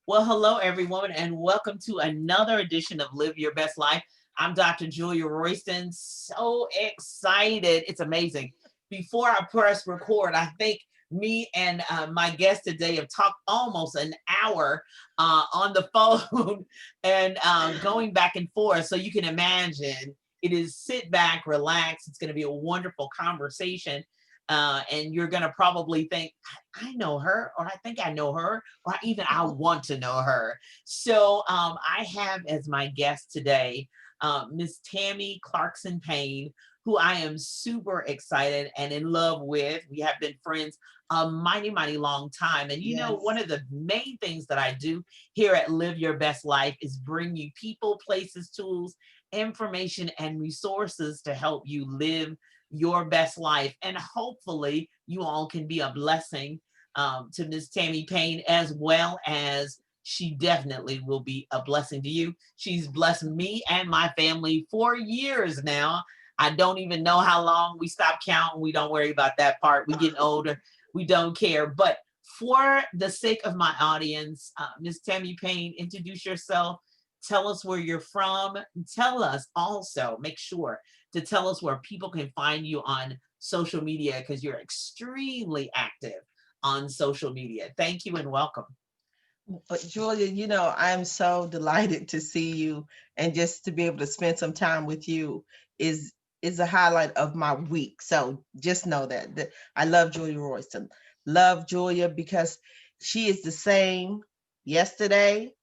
Well, hello, everyone, and welcome to another edition of Live Your Best Life. I'm Dr. Julia Royston. So excited. It's amazing. Before I press record, I think me and my guest today have talked almost an hour on the phone and going back and forth. So you can imagine it is sit back, relax. It's going to be a wonderful conversation. And you're going to probably think, I know her, or I think I know her, or even I want to know her. So I have as my guest today, Miss Tammy Clarkson Payne, who I am super excited and in love with. We have been friends a mighty, mighty long time. And you know, one Yes. of the main things that I do here at Live Your Best Life is bring you people, places, tools, information, and resources to help you live your best life. And hopefully, you all can be a blessing to Miss Tammy Payne, as well as she definitely will be a blessing to you. She's blessed me and my family for years now. I don't even know how long. We stop counting. We don't worry about that part. We getting older. We don't care. But for the sake of my audience, Miss Tammy Payne, introduce yourself. Tell us where you're from. Tell us also, make sure to tell us where people can find you on social media because you're extremely active on social media. Thank you and welcome. But Julia, I'm so delighted to see you and just to be able to spend some time with you is is a highlight of my week. So just know that I love Julia Royston. Love Julia because she is the same yesterday,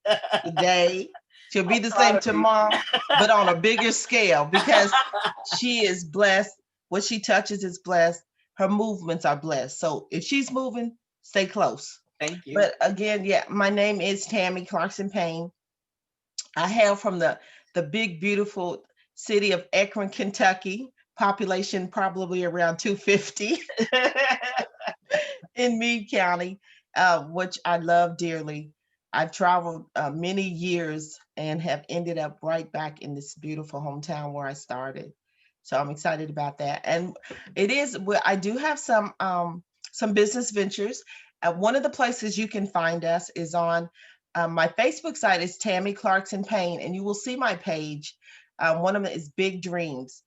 today. She'll be I'm the proud same of you. tomorrow, but on a bigger scale because she is blessed. What she touches is blessed. Her movements are blessed. So if she's moving, stay close. Thank you. But again, yeah, my name is Tammy Clarkson Payne. I hail from the big, beautiful city of Akron, Kentucky. Population probably around 250 in Meade County, which I love dearly. I've traveled many years and have ended up right back in this beautiful hometown where I started. So I'm excited about that. And it is, well, I do have some business ventures. One of the places you can find us is on my Facebook site is Tammy Clarkson Payne, and you will see my page. One of them is Big Dreams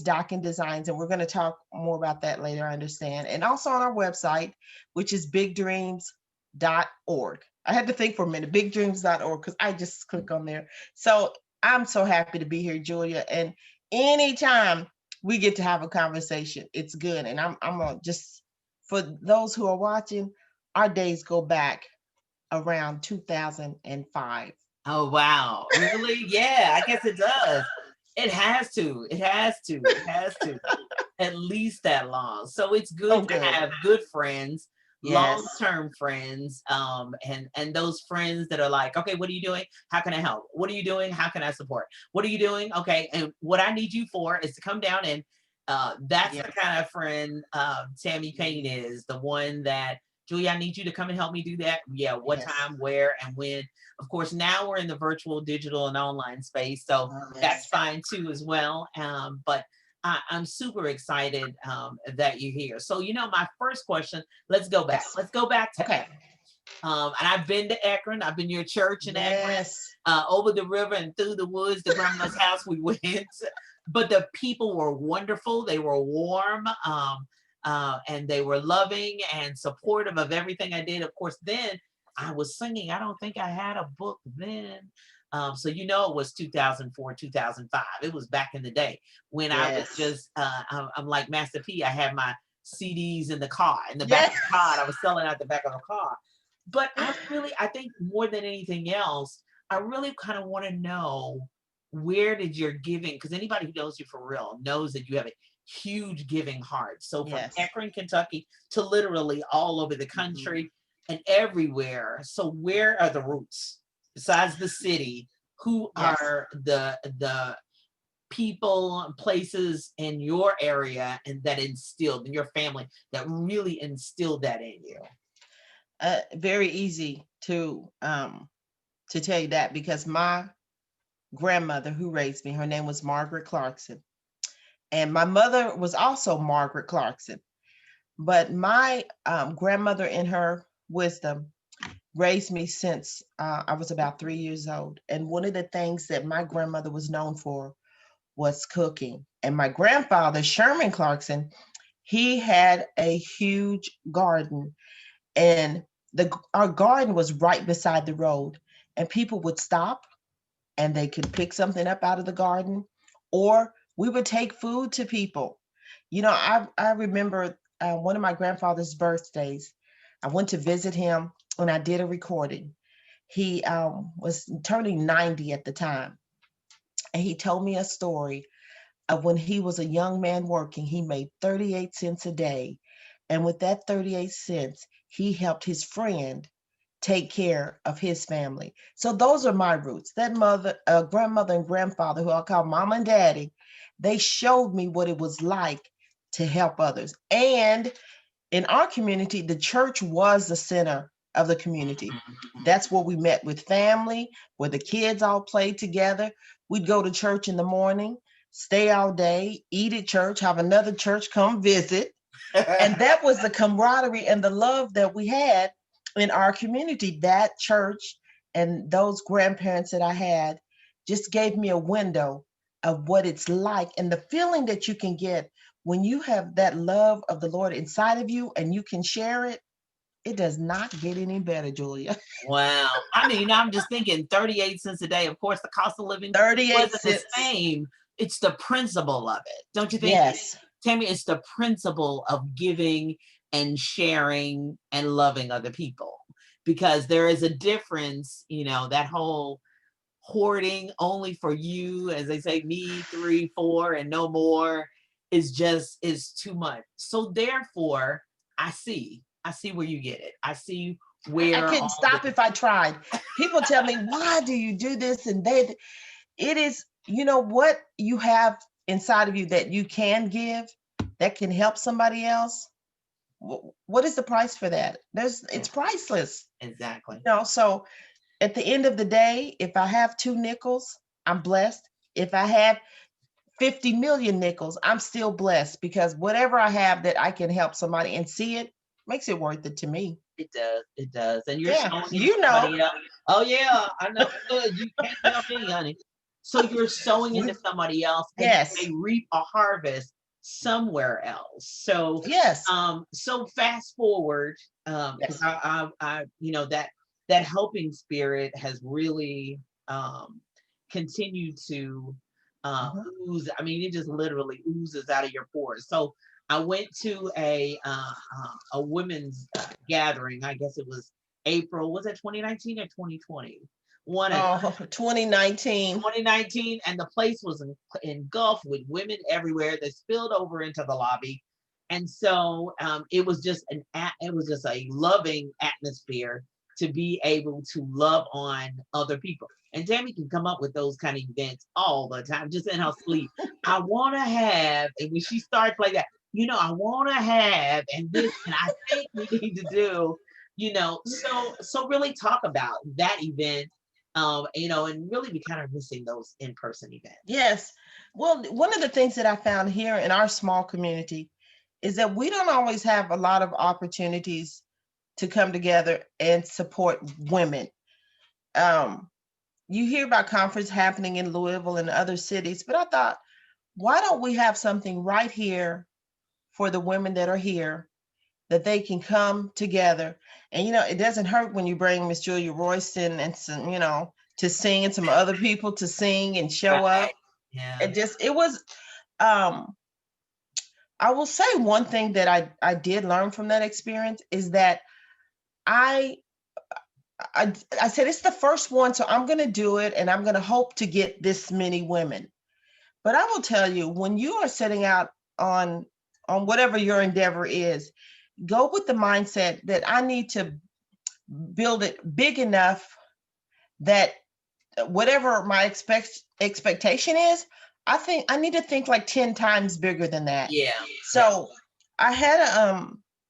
Docking Designs, and we're going to talk more about that later, I understand. And also on our website, which is bigdreams.org. I had to think for a minute, bigdreams.org, because I just click on there. So I'm so happy to be here, Julia. And anytime we get to have a conversation, it's good. And I'm gonna just, for those who are watching, our days go back around 2005. Oh, wow. Really? Yeah, I guess it does. It has to. It has to. It has to. At least that long. So it's So good to good. have good friends, Yes. long-term friends, and those friends that are like, okay, what are you doing? How can I help? What are you doing? How can I support? What are you doing? Okay, and what I need you for is to come down and that's the Yes. kind of friend Tammy Payne is, the one that Julia, I need you to come and help me do that. Yeah, what Yes. time, where, and when. Of course, now we're in the virtual, digital, and online space, so that's Yes. fine too as well. But I'm super excited that you're here. So, you know, my first question, let's go back. Yes. Let's go back to Okay. Akron. And I've been to Akron. I've been to your church in Akron, Yes. over the river and through the woods to grandma's house we went. But the people were wonderful. They were warm, and they were loving and supportive of everything I did. Of course, then I was singing. I don't think I had a book then. So you know it was 2004, 2005. It was back in the day when I was Yes. just I'm like Master P. I had my CDs in the car, in the back of Yes. the car. And I was selling out the back of the car. But I think more than anything else, I really kind of want to know, where did your giving, because anybody who knows you for real knows that you have a huge giving heart. So from Yes. Akron, Kentucky to literally all over the Mhm. country and everywhere. So where are the roots besides the city? Who Yes. are the people, places in your area and that instilled in your family, that really instilled that in you? Very easy to tell you that because my grandmother who raised me, her name was Margaret Clarkson, and my mother was also Margaret Clarkson. But my grandmother, in her wisdom, raised me since I was about 3 years old. And one of the things that my grandmother was known for was cooking. And my grandfather, Sherman Clarkson, he had a huge garden, and our garden was right beside the road, and people would stop and they could pick something up out of the garden, or we would take food to people. I remember one of my grandfather's birthdays. I went to visit him and I did a recording. He was turning 90 at the time, and he told me a story of when he was a young man working. He made 38 cents a day, and with that 38 cents, he helped his friend take care of his family. So those are my roots. That grandmother and grandfather, who I call mama and daddy, they showed me what it was like to help others. And in our community, the church was the center of the community. That's where we met with family, where the kids all played together. We'd go to church in the morning, stay all day, eat at church, have another church come visit. And that was the camaraderie and the love that we had in our community. That church and those grandparents that I had just gave me a window of what it's like, and the feeling that you can get when you have that love of the Lord inside of you and you can share it. It does not get any better, Julia. Wow. I mean, I'm just thinking 38 cents a day. Of course, the cost of living 38 wasn't the cents. same. It's the principle of it. Don't you think, Yes. Tammy? It's the principle of giving and sharing and loving other people, because there is a difference, that whole hoarding only for you, as they say, me, three, four, and no more, is too much. So therefore, I see where you get it. I see I where couldn't all the stop if I tried. People tell me, why do you do this? And it is, what you have inside of you that you can give, that can help somebody else. What is the price for that? It's priceless. exactly. So at the end of the day, if I have 2 nickels, I'm blessed. If I have 50 million nickels, I'm still blessed, because whatever I have that I can help somebody and see it makes it worth it to me. It does. It does. And you're Yeah, sowing into you know. somebody else. Oh yeah, I know. Good. You can't tell me, honey. So you're sowing into We, somebody else, and they yes, may reap a harvest somewhere else. So, yes, so fast forward, because yes. that helping spirit has really continued to Mhm. ooze. I mean, it just literally oozes out of your pores. So I went to a women's gathering. I guess it was April. Was it 2019 or 2020? One of Oh, 2019. 2019, and the place was engulfed with women everywhere. They spilled over into the lobby, and so it was just a loving atmosphere to be able to love on other people. And Tammy can come up with those kind of events all the time, just in her sleep. I want to have, and when she starts like that, I want to have, and this, and I think we need to do, so really talk about that event, and really be kind of missing those in-person events. Yes. Well, one of the things that I found here in our small community is that we don't always have a lot of opportunities to come together and support women. Um, you hear about conference happening in Louisville and other cities, but I thought, why don't we have something right here for the women that are here, that they can come together? And it doesn't hurt when you bring Miss Julia Royston and some, to sing, and some other people to sing and show Right. up. Yeah. It was um I will say one thing that I did learn from that experience is that I I said it's the first one, so I'm going to do it, and I'm going to hope to get this many women. But I will tell you, when you are setting out on whatever your endeavor is, go with the mindset that I need to build it big enough that whatever my expectation is, I think I need to think like 10 times bigger than that. Yeah. Yeah. So I had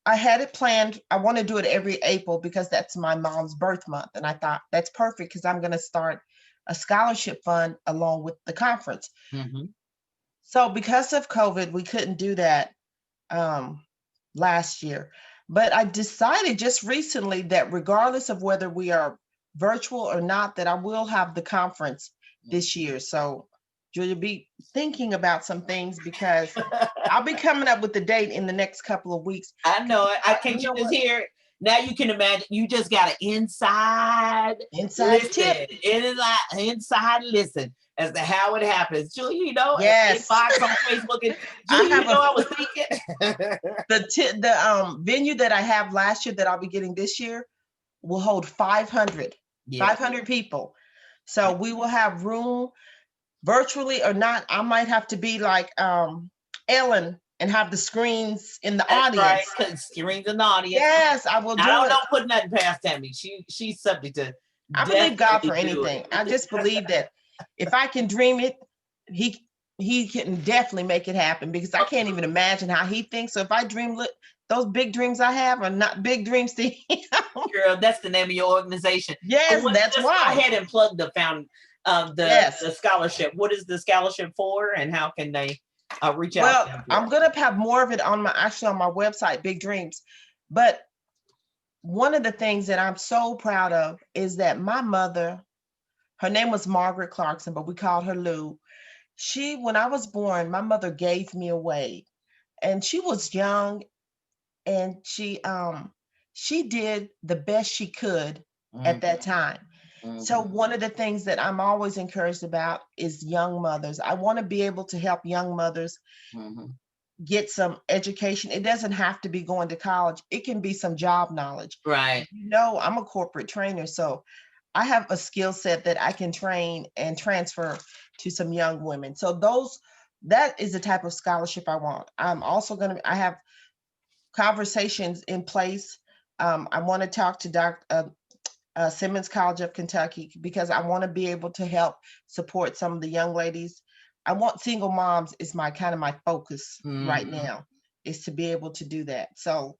I had it planned. I want to do it every April because that's my mom's birth month. And I thought that's perfect because I'm going to start a scholarship fund along with the conference. Hmm. So because of COVID, we couldn't do that um, last year. But I decided just recently that regardless of whether we are virtual or not, that I will have the conference this year. So Julia, be thinking about some things because I'll be coming up with the date in the next couple of weeks. I know it. I You can't you know just what? hear it. Now you can imagine you just got an inside Inside tip. listen, inside listen as to how it happens. Julie, Yes. inbox on Facebook and I Julie, have a I was thinking. the venue that I have last year that I'll be getting this year will hold Yeah. 500 people. So we will have room virtually or not. I might have to be like Ellen and have the screens in the That's right. audience. Because screens in the audience. Yes, I will I do it. don't put nothing past Tammy. She's subject to I believe God definitely for do anything. I just believe that if I can dream it, he he can definitely make it happen because I can't even imagine how he thinks. So if I dream, look, those big dreams I have are not big dreams to him. Girl, that's the name of your organization. So Yes, that's just go why. ahead and plug the found Yes. the scholarship. What is the scholarship for, and how can they reach out Well, to you for I'm it? gonna have more of it on my actually on my website, Big Dreams. But one of the things that I'm so proud of is that my mother, her name was Margaret Clarkson, but we called her Lou. She, when I was born, my mother gave me away, and she was young, and she did the best she could at Mhm, that time. So mhm, one of the things that I'm always encouraged about is young mothers. I want to be able to help young mothers mhm. get some education. It doesn't have to be going to college. It can be some job knowledge. Right. I'm a corporate trainer, so I have a skill set that I can train and transfer to some young women. So that is the type of scholarship I want. I have conversations in place. I want to talk to Simmons College of Kentucky because I want to be able to help support some of the young ladies. I want single moms is my kind of my focus right Mhm. now is to be able to do that. So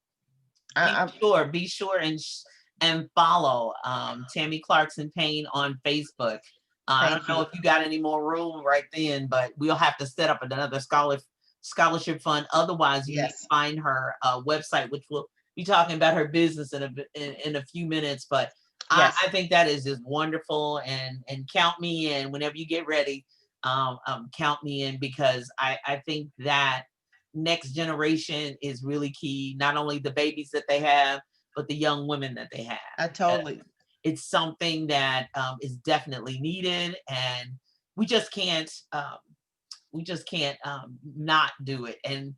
Be I, sure, be sure and follow Tammy Clarkson Payne on Facebook. I don't thank know you. if you got any more room right then, but we'll have to set up another scholarship fund. Otherwise, you need to Yes, find her website, which we'll be talking about her business in a few minutes. But yes, I think that is just wonderful, and count me in whenever you get ready. Count me in because I think that next generation is really key. Not only the babies that they have, but the young women that they have. I Uh, totally. It's something that is definitely needed, and we just can't not do it. And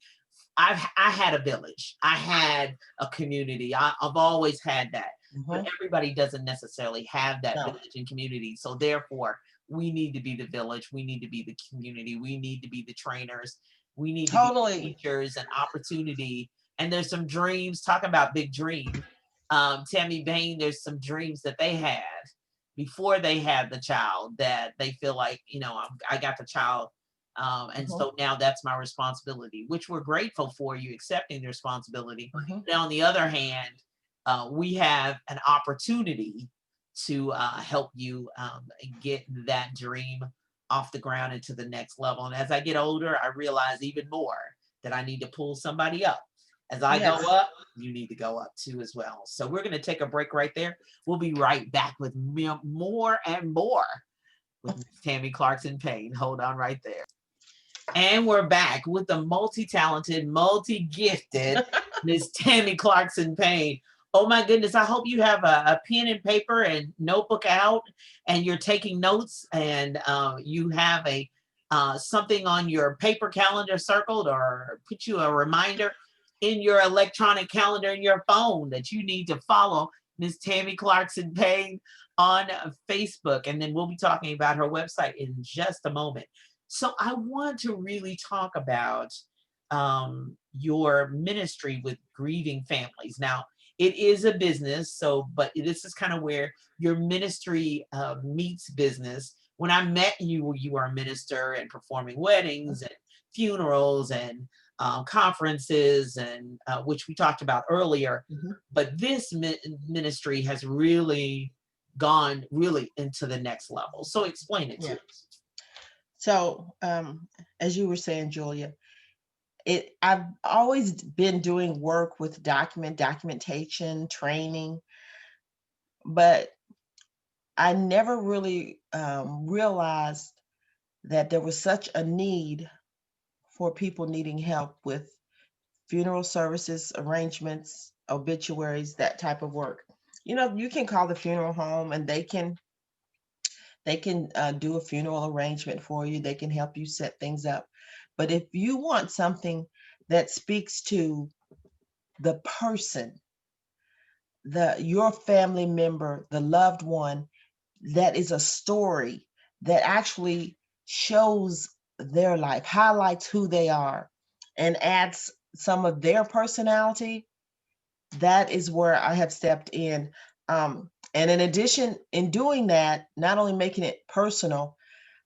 I had a village. I had a community. I've always had that, but Mhm. everybody doesn't necessarily have that No, village and community. So therefore, we need to be the village. We need to be the community. We need to be the trainers. We need to be totally. teachers and opportunity. And there's some dreams. Talking about big dreams. Tammy Bain, there's some dreams that they had before they had the child that they feel like, I got the child, and Mhm, so now that's my responsibility, which we're grateful for you accepting the responsibility. mhm. But on the other hand, we have an opportunity to help you get that dream off the ground into the next level. And as I get older, I realize even more that I need to pull somebody up. As I go Yes. up, you need to go up too as well. So we're going to take a break right there. We'll be right back with more and more with Miss Tammy Clarkson Payne. Hold on right there. And we're back with the multi-talented, multi-gifted Miss Tammy Clarkson Payne. Oh my goodness, I hope you have a pen and paper and notebook out and you're taking notes, and you have a something on your paper calendar circled, or put you a reminder in your electronic calendar in your phone that you need to follow Miss Tammy Clarkson Payne on Facebook. And then we'll be talking about her website in just a moment. So I want to really talk about your ministry with grieving families. Now, it is a business, so but this is kind of where your ministry meets business. When I met you, you were a minister and performing weddings and funerals and conferences, and which we talked about earlier. Mhm. But this ministry has really gone really into the next level. So explain it to Yeah. us. So, as you were saying, Julia, I've always been doing work with documentation, training, but I never really realized that there was such a need for people needing help with funeral services, arrangements, obituaries, that type of work. You can call the funeral home and they can do a funeral arrangement for you. They can help you set things up. But if you want something that speaks to the person, the your family member, the loved one, that is a story that actually shows their life, highlights who they are, and adds some of their personality, that is where I have stepped in. And in addition, in doing that, not only making it personal,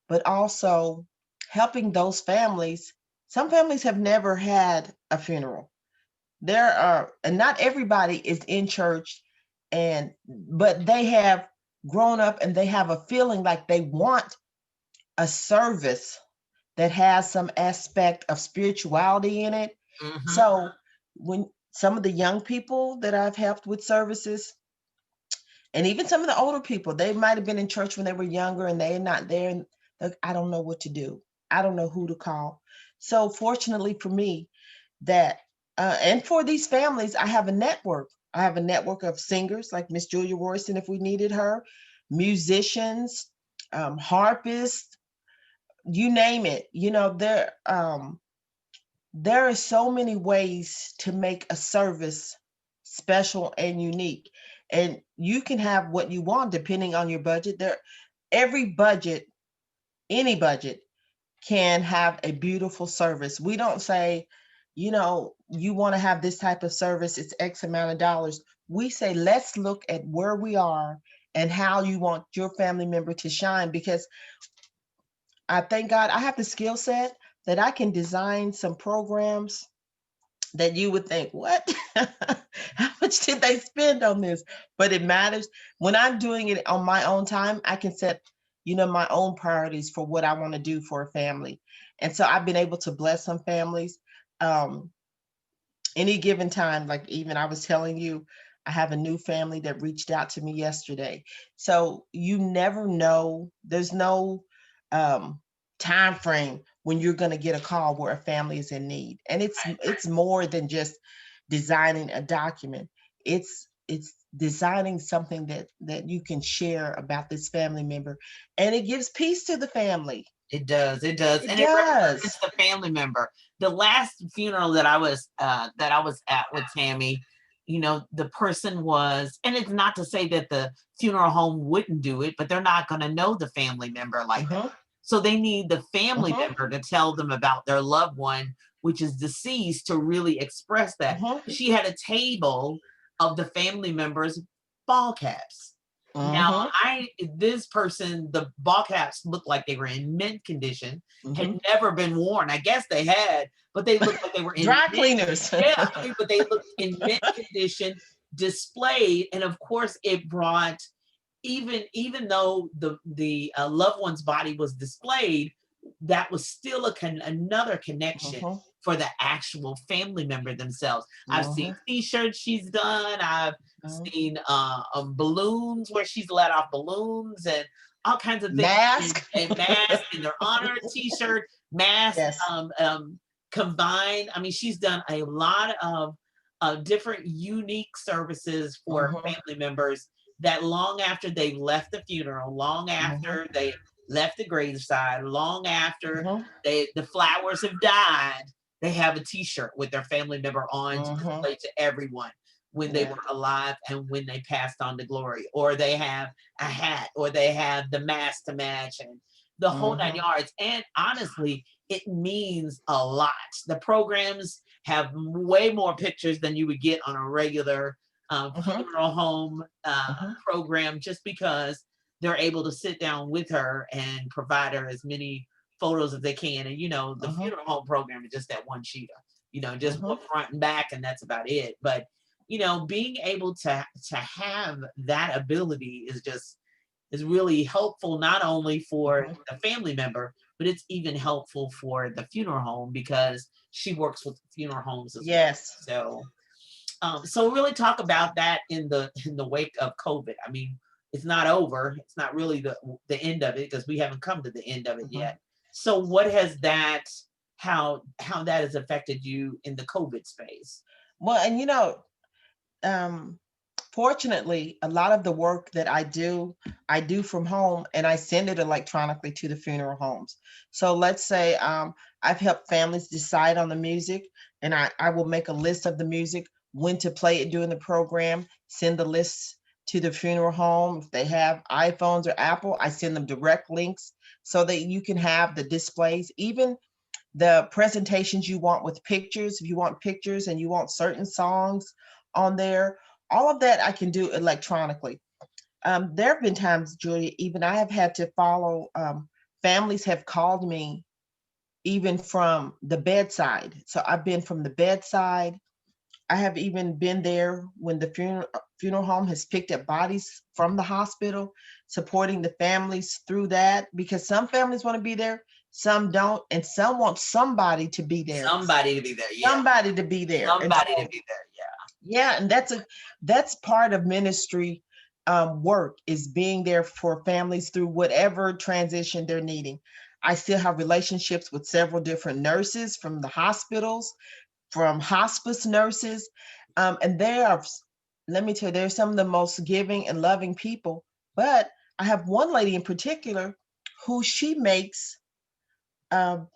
but also helping those families. Some families have never had a funeral. There are, and not everybody is in church, but they have grown up and they have a feeling like they want a service that has some aspect of spirituality in it. Mm-hmm. So when some of the young people that I've helped with services, and even some of the older people, they might have been in church when they were younger and they're not there, and I don't know what to do. I don't know who to call. So fortunately for me, that and for these families, I have a network. I have a network of singers like Miss Julia Royston, if we needed her, musicians, harpists, you name it. There are so many ways to make a service special and unique, and you can have what you want depending on your budget. Every budget, any budget, can have a beautiful service. We don't say, you want to have this type of service, it's X amount of dollars. We say, let's look at where we are and how you want your family member to shine. Because I thank God I have the skill set that I can design some programs that you would think, what? How much did they spend on this? But it matters. When I'm doing it on my own time, I can set, my own priorities for what I want to do for a family. And so I've been able to bless some families. Um, any given time, like even I was telling you, I have a new family that reached out to me yesterday. So you never know. There's no um, time frame when you're going to get a call where a family is in need, and it's more than just designing a document. It's designing something that you can share about this family member, and it gives peace to the family. It does, it does, It and it represents does. the family member. The last funeral that I was at with Tammy, the person was, and it's not to say that the funeral home wouldn't do it, but they're not going to know the family member like that. Uh-huh. So they need the family Uh-huh. member to tell them about their loved one, which is deceased, to really express that. Uh-huh. She had a table of the family members' ball caps. Now, Uh-huh. this person, the ball caps looked like they were in mint condition, had Uh-huh. never been worn. I guess they had, but they looked like they were in Dry mint. cleaners. Yeah, but they looked in mint condition, displayed, and of course, it brought, even though the loved one's body was displayed, that was still another connection Uh-huh. for the actual family member themselves. I've seen Uh-huh. T-shirts she's done. I've Uh-huh. seen balloons where she's let off balloons and all kinds of things, Mask. and masks in their honor, T-shirt, mask, Yes. combined. I mean, she's done a lot of different unique services for Uh-huh. family members, that long after they left the funeral, long Uh-huh. after they left the graveside, long after Uh-huh. the flowers have died, they have a T-shirt with their family member on to Uh-huh. display to everyone when they Yeah. were alive and when they passed on to glory. Or they have a hat, or they have the mask to match, and the whole nine Uh-huh. yards. And honestly, it means a lot. The programs have way more pictures than you would get on a regular Uh-huh. funeral home Uh-huh. program, just because they're able to sit down with her and provide her as many photos as they can. And the Uh-huh. funeral home program is just that one sheet, just Uh-huh. one front and back, and that's about it. But being able to have that ability is really helpful, not only for Uh-huh. the family member, but it's even helpful for the funeral home because she works with funeral homes as well. Yes. So really talk about that in the wake of COVID. I mean, it's not over. It's not really the end of it because we haven't come to the end of it Mhm. yet. So what has that how that has affected you in the COVID space? Well, and um, fortunately, a lot of the work that I do from home and I send it electronically to the funeral homes. So let's say I've helped families decide on the music, and I will make a list of the music, when to play it during the program, send the lists to the funeral home. If they have iPhones or Apple, I send them direct links so that you can have the displays, even the presentations you want with pictures. If you want pictures and you want certain songs on there, all of that I can do electronically. There have been times, Julia, even I have had to follow, families have called me even from the bedside. So I've been from the bedside. I have even been there when the funeral home has picked up bodies from the hospital, supporting the families through that, because some families want to be there, some don't, and some want somebody to be there, Somebody to be there. Yeah. somebody to be there. And Somebody to so, be there. yeah, and that's part of ministry work, is being there for families through whatever transition they're needing. I still have relationships with several different nurses from the hospitals, from hospice nurses. And they are, let me tell you, they're some of the most giving and loving people. But I have one lady in particular who she makes um,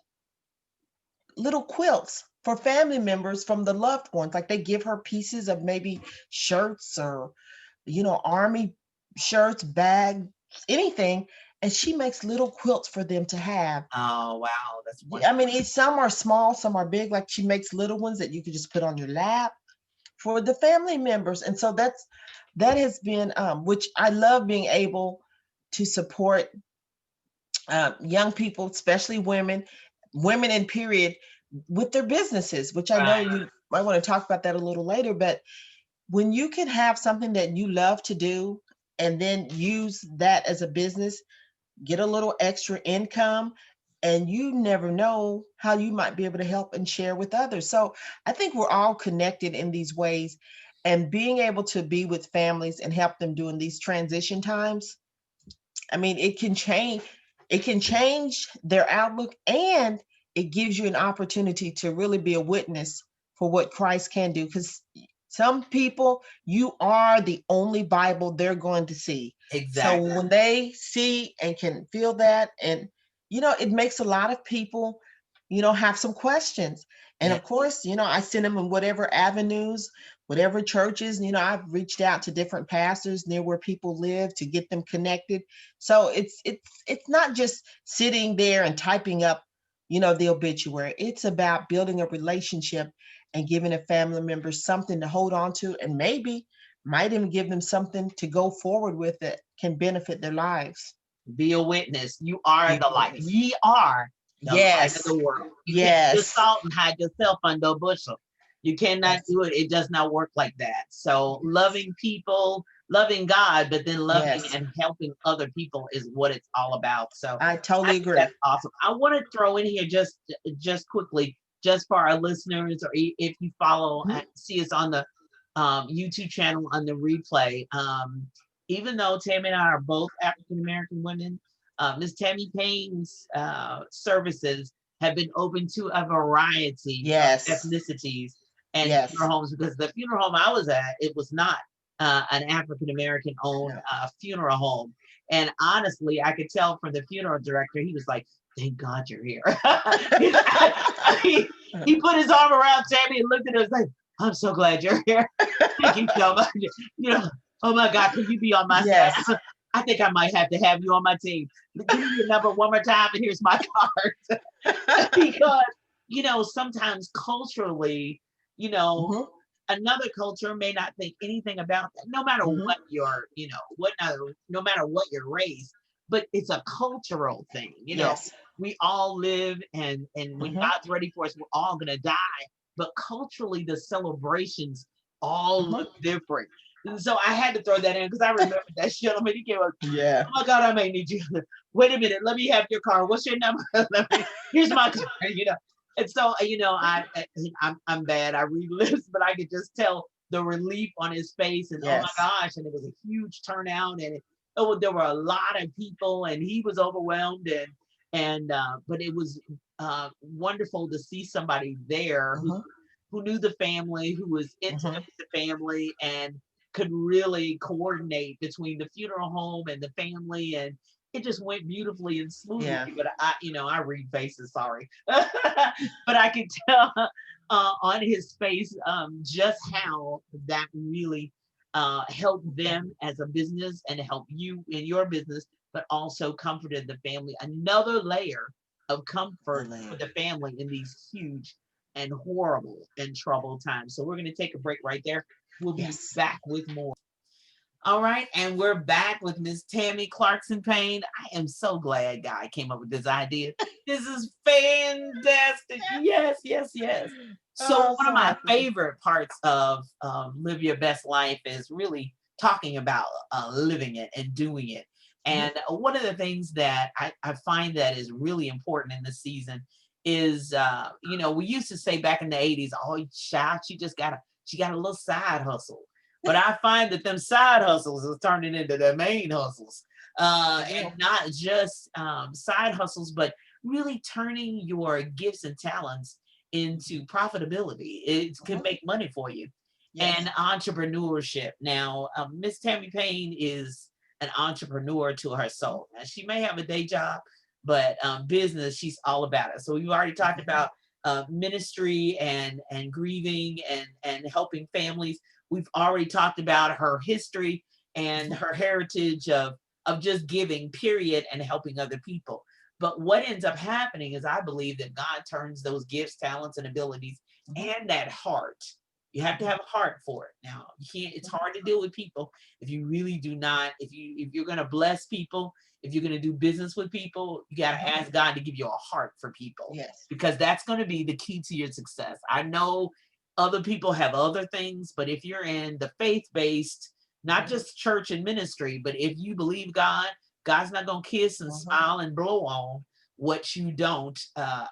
little quilts for family members from the loved ones. Like they give her pieces of maybe shirts or, army shirts, bag, anything. And she makes little quilts for them to have. Oh wow, that's I wonderful. mean, some are small, some are big. Like she makes little ones that you could just put on your lap for the family members. And so that has been, which I love being able to support young people, especially women in period, with their businesses, which I know Right. you might want to talk about that a little later. But when you can have something that you love to do and then use that as a business, get a little extra income, and you never know how you might be able to help and share with others. So I think we're all connected in these ways, and being able to be with families and help them during these transition times. I mean, it can change their outlook, and it gives you an opportunity to really be a witness for what Christ can do. Because some people, you are the only Bible they're going to see. So Exactly. when they see and can feel that, and it makes a lot of people, have some questions. And Yeah. of course, I send them in whatever avenues, whatever churches. I've reached out to different pastors near where people live to get them connected. So it's not just sitting there and typing up, the obituary. It's about building a relationship and giving a family member something to hold on to, and maybe might even give them something to go forward with that can benefit their lives. Be a witness. You are Be the a light. witness. Ye are the light of Yes. the world. You can't be a Yes. salt and hide yourself under a bushel. You cannot Yes. do it. It does not work like that. So loving people, loving God, but then loving Yes. and helping other people is what it's all about. So I I totally think that's agree. awesome. I want to throw in here just quickly, just for our listeners, or if you follow Mhm. and see us on the YouTube channel on the replay. Even though Tammy and I are both African American women, Miss Tammy Payne's services have been open to a variety of Yes. ethnicities and funeral Yes. homes, because the funeral home I was at, it was not an African American owned No. funeral home. And honestly, I could tell from the funeral director, he was like, "Thank God you're here." he, he put his arm around Tammy and looked at us like, "I'm so glad you're here. Thank you so much." You know, oh my God, can you be on my Yes. side? I think I might have to have you on my team. Give me your number one more time, and here's my card. Because, sometimes culturally, you know, Hmm. another culture may not think anything about that, no matter Hmm. what your, no matter what your race, but it's a cultural thing. Yes. We all live, and when Hmm. God's ready for us, we're all gonna die. But culturally, the celebrations all Hmm. look different. So I had to throw that in because I remember that gentleman. He came up, Yeah. oh my God, I may need you. Wait a minute, let me have your car. What's your number? Here's my car, And so, I'm bad. I read lips, but I could just tell the relief on his face, and oh my Yes. gosh, and it was a huge turnout, and there were a lot of people, and he was overwhelmed, but it was wonderful to see somebody there Mm-hmm. who knew the family, who was intimate Mm-hmm. with the family, and could really coordinate between the funeral home and the family, and it just went beautifully and smoothly. Yeah. But I read faces, sorry, but I could tell on his face just how that really helped them as a business and helped you in your business, but also comforted the family. Another layer of comfort for the family in these huge and horrible and troubled times. So we're going to take a break right there. We'll be Yes. back with more. All right, and we're back with Miss Tammy Clarkson Payne. I am so glad Guy came up with this idea. This is fantastic. Yes, yes, yes. So Oh, one of so my happy. favorite parts of Live Your Best Life is really talking about living it and doing it. Mhm. And one of the things that I find that is really important in this season is, we used to say back in the 80s, oh, child, she got a little side hustle. But I find that them side hustles is turning into their main hustles, For and real. not just side hustles, but really turning your gifts and talents into profitability. It can Mhm. make money for you. And Yes. entrepreneurship. Now, Miss Tammy Payne is an entrepreneur to her Mhm. soul. Now, she may have a day job, but business, she's all about it. So we've already talked Mhm. about ministry and grieving and helping families. We've already talked about her history and Mhm. her heritage of just giving, period, and helping other people. But what ends up happening is I believe that God turns those gifts, talents, and abilities Mhm. and that heart. You have to Mhm. have a heart for it. Now, you can't, it's Mhm. hard to deal with people if you really do not, if you're gonna bless people, if you're gonna do business with people, you gotta Mhm. ask God to give you a heart for people Yes. because that's gonna be the key to your success. I know other people have other things, but if you're in the faith-based, not Mhm. just church and ministry, but if you believe God, God's not gonna kiss and Mhm. smile and blow on what you don't,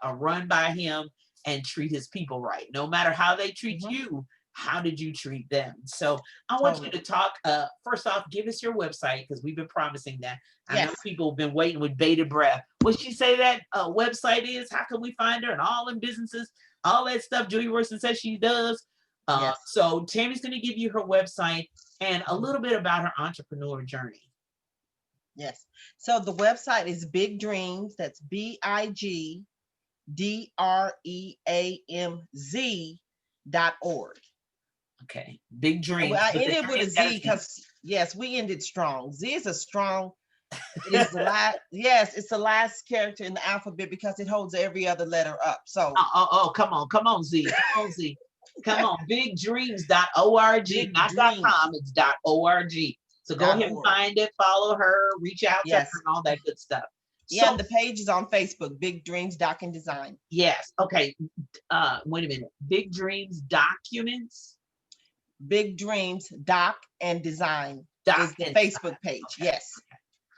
run by him and treat his people right. No matter how they treat Mhm. you, how did you treat them? So I want you Totally. to talk. First off, give us your website because we've been promising that. I know Yes. people have been waiting with bated breath. What she say that website is? How can we find her? And all in businesses, all that stuff. Julie Wilson says she does. Yes. So Tammy's going to give you her website and a Mhm. little bit about her entrepreneur journey. Yes. So the website is Big Dreams. That's BigDreamz.org. Okay, big And dreams, I but the ended with a dreams got Z a Z. because yes, we ended strong. Z is a strong. It is the last. Yes, it's the last character in the alphabet because it holds every other letter up. So Come on, Z. Come on, Z. Come on, bigdreams.org, Big not .com, Dreams it's .org. So go dot ahead and org. find it, follow her, reach out to her, Yes. and all that good stuff. Yeah, So and the page is on Facebook. Big Dreams Doc and Design. yes, okay. Wait a minute. Big Dreams Documents, Big Dreams Doc and Design Doc is the and Facebook Design. page. Okay. Yes.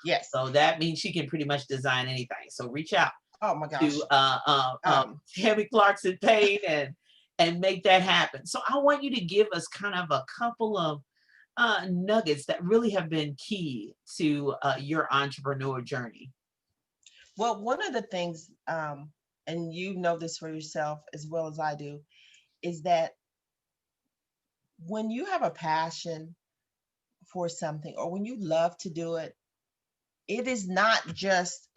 Yes. So that means she can pretty much design anything. So reach out Oh my to gosh. Tammy Clarkson Payne and make that happen. So I want you to give us kind of a couple of nuggets that really have been key to your entrepreneur journey. Well, one of the things, and you know this for yourself as well as I do, is that when you have a passion for something or when you love to do it, it is not just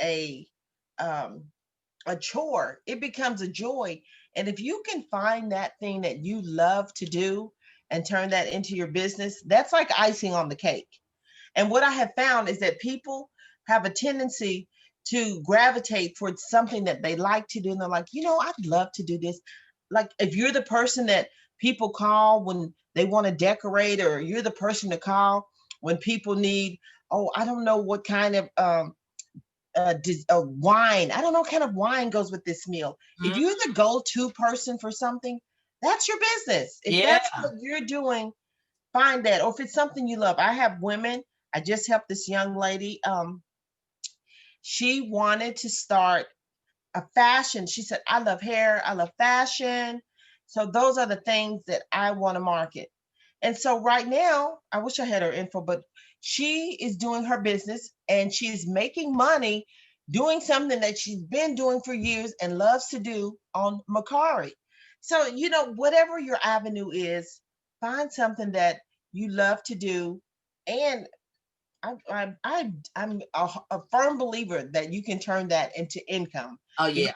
um, a chore. It becomes a joy. And if you can find that thing that you love to do and turn that into your business, that's like icing on the cake. And what I have found is that people have a tendency to gravitate towards something that they like to do. And they're like, I'd love to do this. Like if you're the person that people call when they want to decorate, or you're the person to call when people need, oh, I don't know what kind of wine. I don't know what kind of wine goes with this meal. If Mhm. you're the go-to person for something, that's your business. If Yeah. that's what you're doing, find that. Or if it's something you love. I have women. I just helped this young lady. She wanted to start a fashion. She said, I love hair, I love fashion. So those are the things that I want to market. And so right now, I wish I had her info, but she is doing her business and she's making money doing something that she's been doing for years and loves to do on Macari. So, whatever your avenue is, find something that you love to do. And I'm a firm believer that you can turn that into income. Oh Because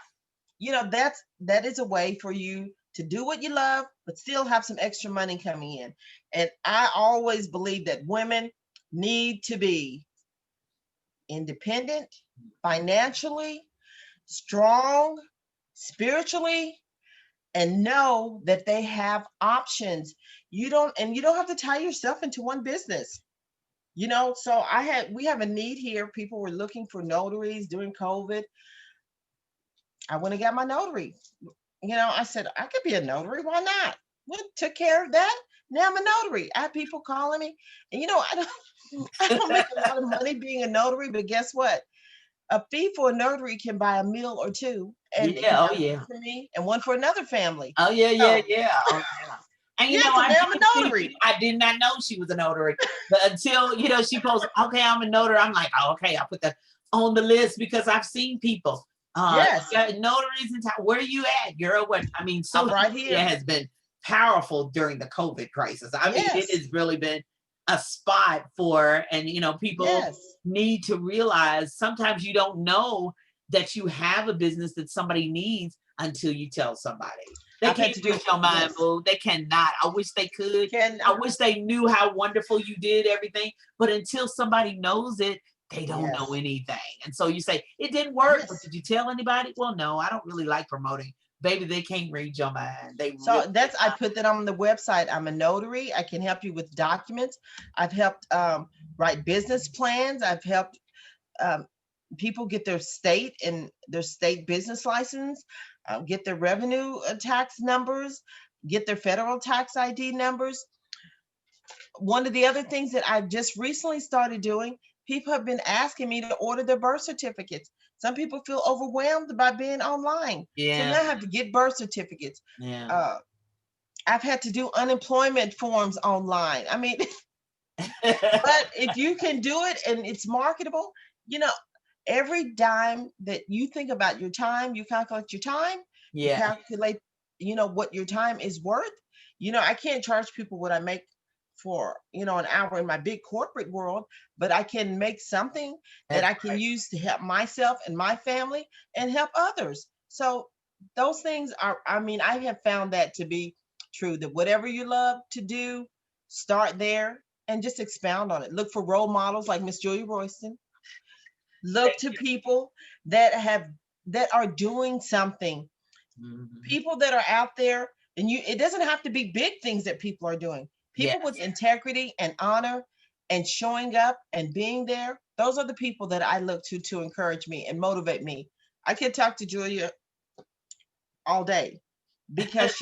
yeah. that is a way for you to do what you love, but still have some extra money coming in. And I always believe that women need to be independent, financially, strong, spiritually, and know that they have options. You don't have to tie yourself into one business. So we have a need here. People were looking for notaries during COVID. I went and got my notary. I said, I could be a notary. Why not? We took care of that. Now I'm a notary. I have people calling me. And I don't make a lot of money being a notary, but guess what? A fee for a notary can buy a meal or two, and it can Yeah. Oh buy yeah. one for me and one for another family. Oh yeah, yeah, So yeah. Oh yeah. And yeah, so I now I'm a did see notary. I did not know she was a notary. But until, she posted, okay, I'm a notary. I'm like, oh, okay, I'll put that on the list because I've seen people. Yes, Yeah, notaries in town. Where are you at, girl? What I mean, I'm social right media here. has been powerful during the COVID crisis. I mean, it Yes, has really been a spot for, and people yes. need to realize sometimes you don't know that you have a business that somebody needs until you tell somebody. They I've had can't to do read your mind, yes. boo. They cannot. I wish they could. Can I wish they knew how wonderful you did everything. But until somebody knows it, they don't know yes, anything. And so you say, it didn't work, but yes. did you tell anybody? Well, no, I don't really like promoting. Baby, they can't read your mind. They really So that's I cannot. put that on the website. I'm a notary. I can help you with documents. I've helped write business plans. I've helped um, people get their state business license, get their revenue tax numbers, get their federal tax ID numbers. One of the other things that I've just recently started doing, people have been asking me to order their birth certificates. Some people feel overwhelmed by being online. So Yeah. now I have to get birth certificates. Yeah. Uh, I've had to do unemployment forms online. I mean, but if you can do it and it's marketable, you know, every dime that you think about your time, you calculate your time, you Yeah. calculate, what your time is worth. I can't charge people what I make for, an hour in my big corporate world, but I can make something that That's I can right. use to help myself and my family and help others. So those things I mean, I have found that to be true, that whatever you love to do, start there and just expound on it. Look for role models like Miss Julia Royston. Look Thank to you. people that are doing something. Mhm. People that are out there, and it doesn't have to be big things that people are doing. People with Yes. integrity and honor and showing up and being there. Those are the people that I look to encourage me and motivate me. I can talk to Julia all day because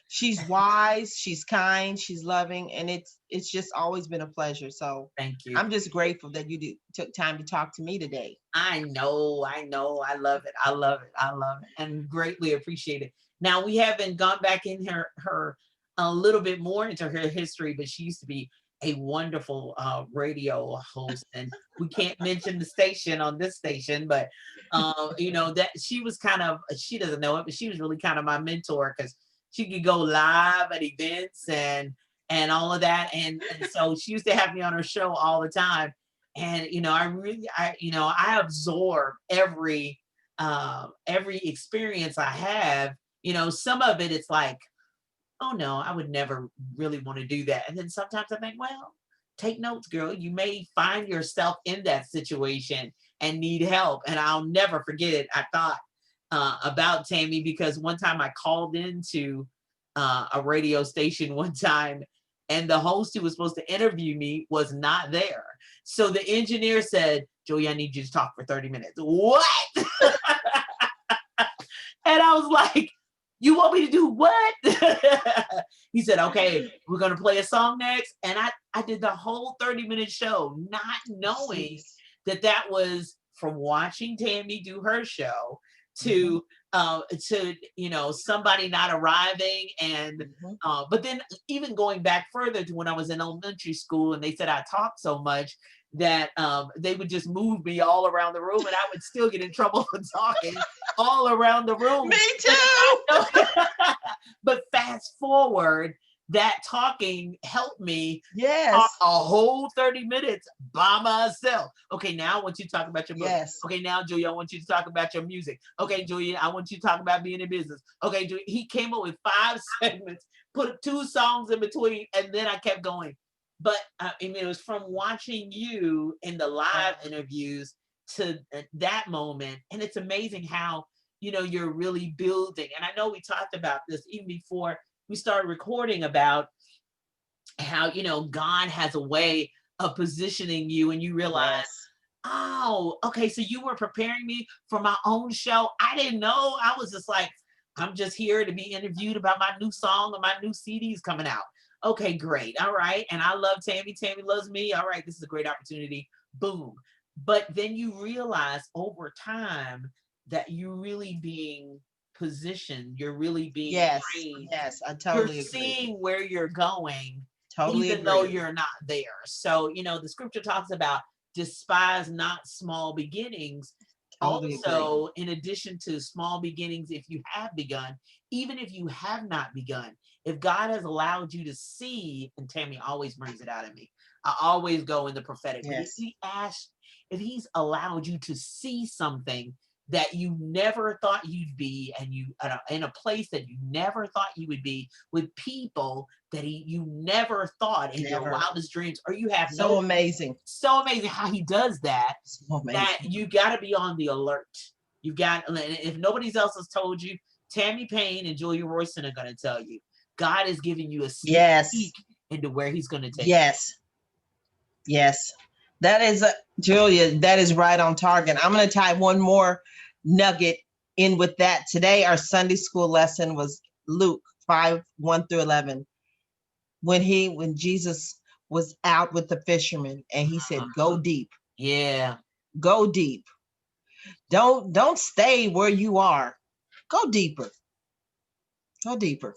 she's wise, she's kind, she's loving, and it's just always been a pleasure. So Thank you. I'm just grateful that took time to talk to me today. I know, I know. I love it. I love it. I love it. And greatly appreciate it. Now we haven't gone back in her a little bit more into her history, but she used to be a wonderful radio host. And we can't mention the station on this station, but that she was kind of, she doesn't know it, but she was really kind of my mentor because she could go live at events and all of that. And so she used to have me on her show all the time. And I really, I absorb every experience I have. Some of it, it's like, oh no, I would never really want to do that. And then sometimes I think, well, take notes, girl. You may find yourself in that situation and need help. And I'll never forget it. I thought about Tammy because one time I called into a radio station one time, and the host who was supposed to interview me was not there. So the engineer said, Joey, I need you to talk for 30 minutes. What? And I was like, You want me to do what? He said, okay, we're going to play a song next. And I did the whole 30-minute show, not knowing Jeez. that that was from watching Tammy do her show Mhm, to somebody not arriving. And mhm. but then even going back further to when I was in elementary school and they said I talked so much that they would just move me all around the room and I would still get in trouble for talking all around the Me room. But too. but fast forward, that talking helped me talk Yes, a whole 30 minutes by myself. Okay, now I want you to talk about your book. yes. Okay, now Julia, I want you to talk about your music. Okay, Julia, I want you to talk about being in business. Okay, Julia, he came up with 5 segments, put 2 songs in between, and then I kept going. But I mean, it was from watching you in the live Oh, interviews to that moment, and it's amazing how you're really building. And I know we talked about this even before we started recording about how God has a way of positioning you, and you realize, yes. oh, okay, so you were preparing me for my own show. I didn't know. I was just like, I'm just here to be interviewed about my new song or my new CDs coming out. Okay, great. All right. And I love Tammy. Tammy loves me. All right, this is a great opportunity. Boom. But then you realize over time that you're really being positioned, you're really being Yes, trained, yes, I you're totally agree. seeing where you're going, Totally even though agree. you're not there. So, the scripture talks about despise not small beginnings. Totally agree. Also, in addition to small beginnings, if you have begun, even if you have not begun, if God has allowed you to see, and Tammy always brings it out of me, I always go in the prophetic, but Yes. if he's allowed you to see something that you never thought you'd be, and you in a place that you never thought you would be, with people that you never thought in your Never. wildest dreams, or you have So no. amazing. So amazing how he does that, So that amazing. you got to be on the alert. You've got, if nobody else has told you, Tammy Payne and Julia Royston are going to tell you. God is giving you a sneak Yes. peek into where he's going to take you. Yes. Yes. That is, Julia, that is right on target. I'm going to tie one more nugget in with that. Today, our Sunday school lesson was Luke 5:1-11. When Jesus was out with the fishermen and he said, go deep, Yeah. go deep. Don't stay where you are. Go deeper. Go deeper.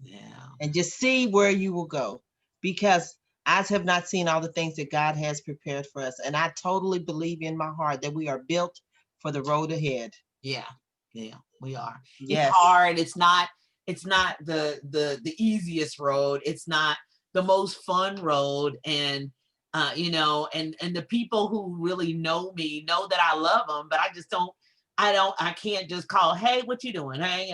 Yeah. And just see where you will go, because eyes have not seen all the things that God has prepared for us. And I totally believe in my heart that we are built for the road ahead. Yeah. Yeah, we are. It's Yes. hard. It's not the easiest road. It's not the most fun road. And and the people who really know me know that I love them, but I can't just call, hey, what you doing? Hey,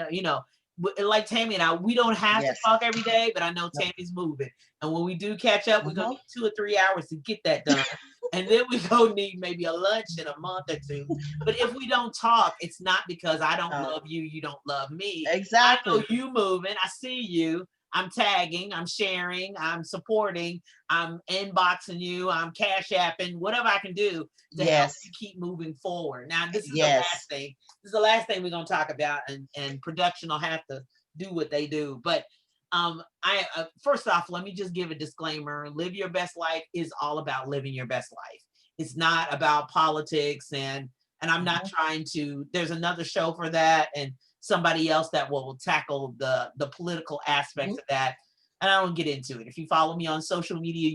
like Tammy and I, we don't have to Yes. talk every day, but I know No. Tammy's moving. And when we do catch up, we're gonna Mhm. need 2 or 3 hours to get that done. And then we go need maybe a lunch in a month or two. But if we don't talk, it's not because I don't No. love you, you don't love me. I know Exactly. you moving. I see you. I'm tagging, I'm sharing, I'm supporting, I'm inboxing you, I'm cash apping, whatever I can do to help Yes. you keep moving forward. Now, this is the last Yes. thing. This is the last thing we're gonna talk about, and production will have to do what they do. But I first off, let me just give a disclaimer. Live Your Best Life is all about living your best life. It's not about politics, and I'm not Mhm. trying to. There's another show for that, and somebody else that will tackle the political aspects Mhm. of that. And I don't get into it. If you follow me on social media,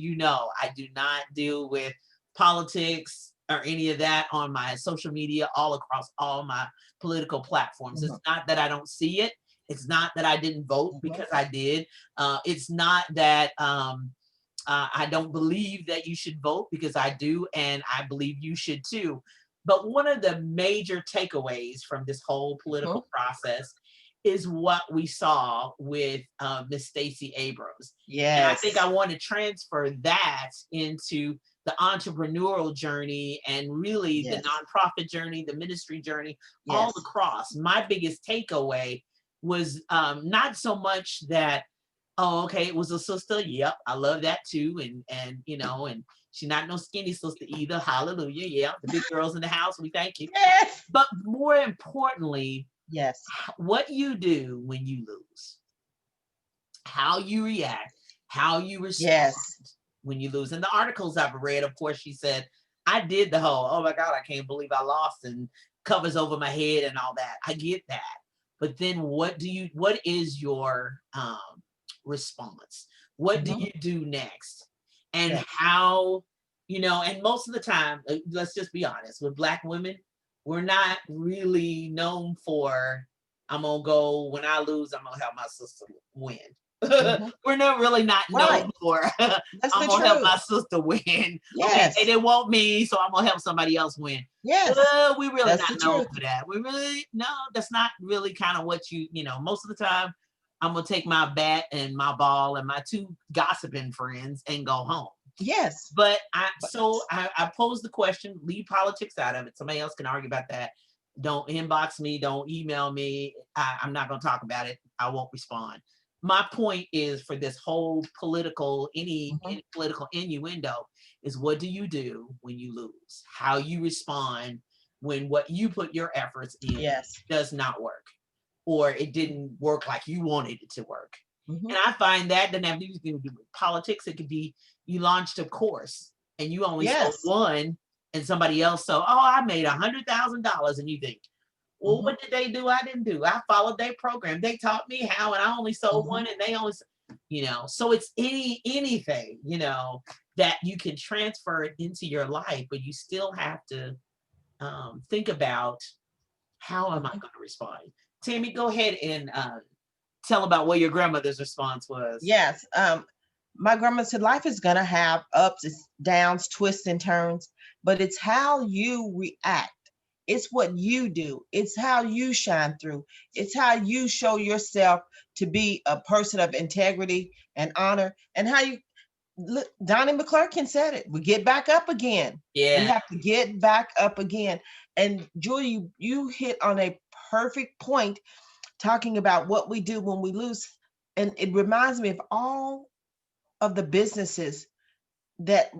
I do not deal with politics or any of that on my social media all across all my political platforms. It's Mhm. not that I don't see it. It's not that I didn't vote, Mhm. because I did. It's not that I don't believe that you should vote, because I do, and I believe you should too. But one of the major takeaways from this whole Mhm. political process is what we saw with Miss Stacey Abrams. And I think I Yes. want to transfer that into the entrepreneurial journey, and really the Yes. nonprofit journey, the ministry journey, all Yes. across. My biggest takeaway was not so much that, oh, okay, it was a sister. Yep, I love that too. And she's not no skinny sister either. Hallelujah. Yeah, the big girls in the house, we thank you. Yes. But more importantly, Yes. What you do when you lose, how you react, how you respond Yes. when you lose. In the articles I've read, of course, she said, I did the whole, oh my God, I can't believe I lost, and covers over my head and all that. I get that. But then what is your response? What do Hmm. you do next? And Yes. how, and most of the time, let's just be honest, with Black women, we're not really known for, I'm gonna go when I lose, I'm gonna help my sister win. Hmm. We're not really not known Right. for That's I'm the gonna help truth. my sister win. Okay, they Yes. didn't want me, so I'm gonna help somebody else win. Yes. We really That's not the known truth. for that. We really no, that's not really kind of what most of the time I'm gonna take my bat and my ball and my two gossiping friends and go home. Yes. But But I pose the question, leave politics out of it. Somebody else can argue about that. Don't inbox me, don't email me. I'm not going to talk about it. I won't respond. My point is, for this whole political, mhm. any political innuendo, is what do you do when you lose? How you respond when what you put your efforts in Yes. does not work, or it didn't work like you wanted it to work. Hmm. And I find that doesn't have anything to do with politics. It could be you launched a course and you only sold Yes. one, and somebody else sold, oh, I made $100,000. And you think, well, Hmm. what did they do? I didn't do. I followed their program. They taught me how, and I only sold Hmm. one, and they only, so it's anything, that you can transfer it into your life, but you still have to think about, how am I Hmm. going to respond? Tammy, go ahead and tell about what your grandmother's response was. Yes. My grandma said life is gonna have ups, downs, twists and turns, but it's how you react. It's what you do. It's how you shine through. It's how you show yourself to be a person of integrity and honor, and how you look. Donnie McClurkin said it. We get back up again. We Yeah. have to get back up again. And Julie, you hit on a perfect point talking about what we do when we lose. And it reminds me of all of the businesses that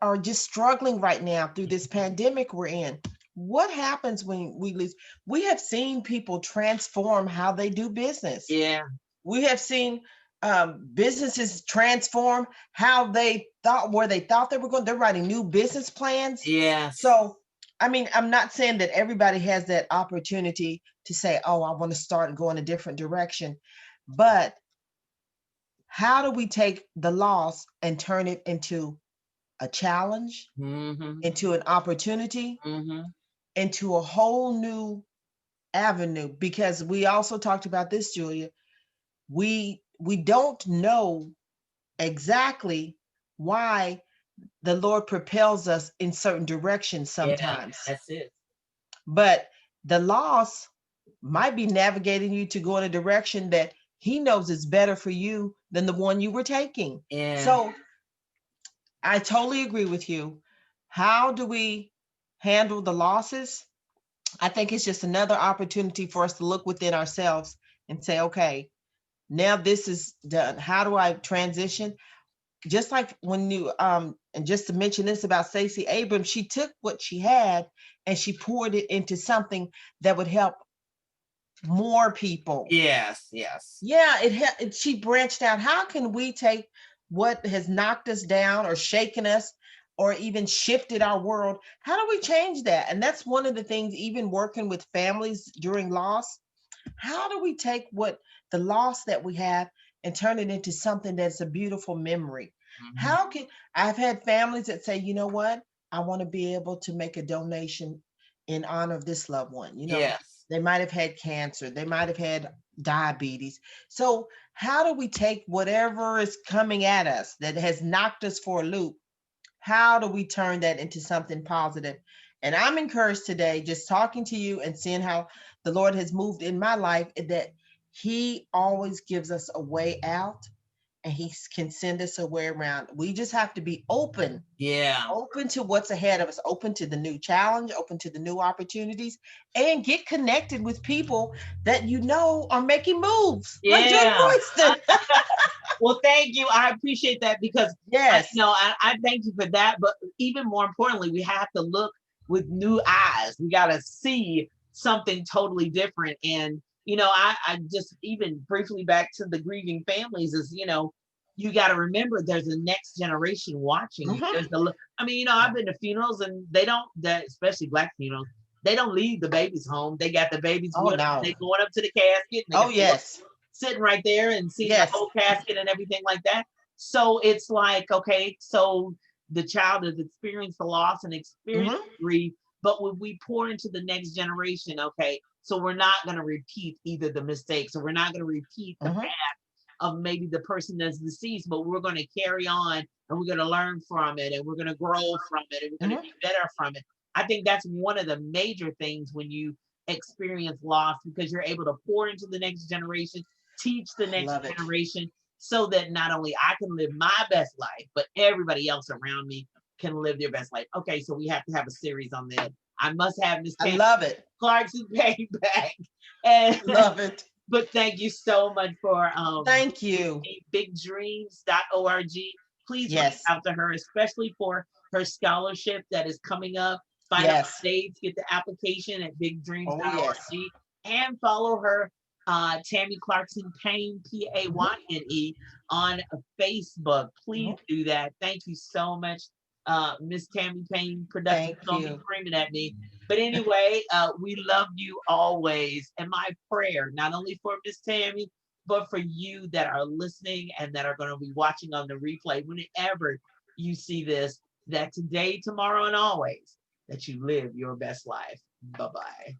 are just struggling right now through this pandemic we're in. What happens when we lose? We have seen people transform how they do business. Yeah. We have seen businesses transform how they thought, where they thought they were going. They're writing new business plans. Yes. So, I mean, I'm not saying that everybody has that opportunity to say, oh, I want to start and go in a different direction. But how do we take the loss and turn it into a challenge, Mm-hmm. into an opportunity, Mm-hmm. into a whole new avenue? Because we also talked about this, Julia. We don't know exactly why the Lord propels us in certain directions Yeah, sometimes. that's it. But the loss might be navigating you to go in a direction that He knows is better for you than the one you were taking. Yeah. So I totally agree with you. How do we handle the losses? I think it's just another opportunity for us to look within ourselves and say, okay, now this is done. How do I transition? Just like when you and just to mention this about Stacey Abrams, she took what she had and she poured it into something that would help more people. Yes. Yes. Yeah, she branched out. How can we take what has knocked us down or shaken us or even shifted our world? How do we change that? And that's one of the things, even working with families during loss. How do we take what the loss that we have and turn it into something that's a beautiful memory? Mhm. How can I've had families that say, you know what? I want to be able to make a donation in honor of this loved one. Yes. They might have had cancer, they might have had diabetes. So, how do we take whatever is coming at us that has knocked us for a loop? How do we turn that into something positive? And I'm encouraged today, just talking to you and seeing how the Lord has moved in my life, that He always gives us a way out and He can send us a way around. We just have to be Yeah. open to what's ahead of us, open to the new challenge, open to the new opportunities, and get connected with people that are making moves, like Julie Yeah. Royston. Well, thank you. I appreciate that, because Yes. I thank you for that. But even more importantly, we have to look with new eyes. We got to see something totally different. And, I just even briefly back to the grieving families is, you got to remember there's a next generation watching you. Hmm. I mean, I've been to funerals and they don't, that especially Black funerals, they don't leave the babies home. They got the babies Oh with them. no. They going up to the casket and they Oh got the look yes. sitting right there and seeing the Yes. whole casket and everything like that. So it's like, okay, so the child has experienced the loss and experienced Hmm. grief, but when we pour into the next generation, okay, so we're not going to repeat either the mistakes, or we're not going to repeat the Hmm. of maybe the person that's deceased, but we're going to carry on and we're going to learn from it and we're going to grow from it and we're going to be Hmm. better from it. I think that's one of the major things when you experience loss, because you're able to pour into the next generation, teach the I next love it. generation, so that not only I can live my best life, but everybody else around me can live their best life. Okay, so we have to have a series on that. I must have Miss I Tammy love it. Clarkson Payne back. And Love it. but thank you so much for Thank you. bigdreams.org. Please reach Yes. out to her, especially for her scholarship that is coming up. Find out Yes. the dates, get the application at Oh yes. bigdreams.org, and follow her, Tammy Clarkson Payne, Hmm. Payne, on Facebook. Please Hmm. do that. Thank you so much, Miss Tammy Payne. Production Thank gonna be you. screaming at me. But anyway, we love you always. And my prayer, not only for Miss Tammy, but for you that are listening and that are going to be watching on the replay, whenever you see this, that today, tomorrow, and always, that you live your best life. Bye bye.